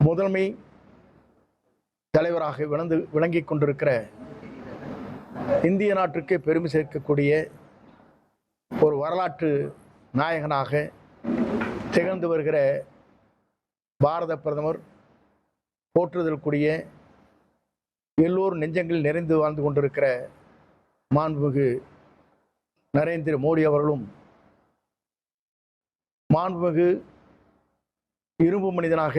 முதன்மை தலைவராக விளங்கிக் கொண்டிருக்கிற இந்திய நாட்டுக்கே பெருமை சேர்க்கக்கூடிய ஒரு வரலாற்று நாயகனாக திகழ்ந்து வருகிற பாரத பிரதமர், போற்றுதலுக்குரிய எல்லோர் நெஞ்சங்களில் நிறைந்து வாழ்ந்து கொண்டிருக்கிற மாண்புமிகு நரேந்திர மோடி அவர்களும், மாண்புமிகு இரும்பு மனிதனாக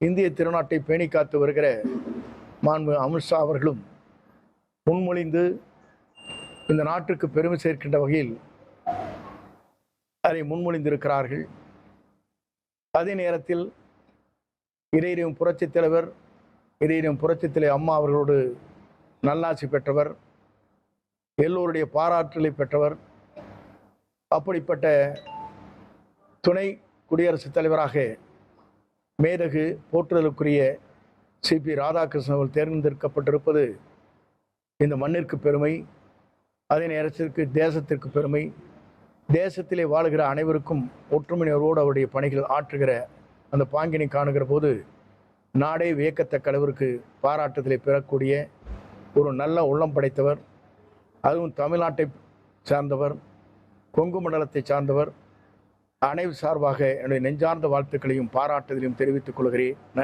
இந்திய திருநாட்டை பேணி காத்து வருகிற மாண்பு அமித்ஷா அவர்களும் முன்மொழிந்து இந்த நாட்டுக்கு பெருமை சேர்க்கின்ற வகையில் அதை முன்மொழிந்திருக்கிறார்கள். அதே நேரத்தில் இதயம் புரட்சித் தலைவர், இதயம் புரட்சித் தலைவர் அம்மா அவர்களோடு நல்லாட்சி பெற்றவர், எல்லோருடைய பாராட்டலை பெற்றவர். அப்படிப்பட்ட துணை குடியரசுத் தலைவராக மேதகு போற்றுதலுக்குரிய சிபி ராதாகிருஷ்ணன் அவர்கள் தேர்ந்தெடுக்கப்பட்டிருப்பது இந்த மண்ணிற்கு பெருமை, அதே நேரத்திற்கு தேசத்திற்கு பெருமை. தேசத்திலே வாழுகிற அனைவருக்கும் ஒற்றுமையோடு அவருடைய பணிகள் ஆற்றுகிற அந்த பாங்கினை காணுகிற போது நாடே வியக்கத்தக்க அளவிற்கு பாராட்டுதலை பெறக்கூடிய ஒரு நல்ல உள்ளம் படைத்தவர். அதுவும் தமிழ்நாட்டை சார்ந்தவர், கொங்கு மண்டலத்தை சார்ந்தவர். அனைவர் சார்பாக என்னுடைய நெஞ்சார்ந்த வாழ்த்துக்களையும் பாராட்டுதலையும் தெரிவித்துக் கொள்கிறேன்.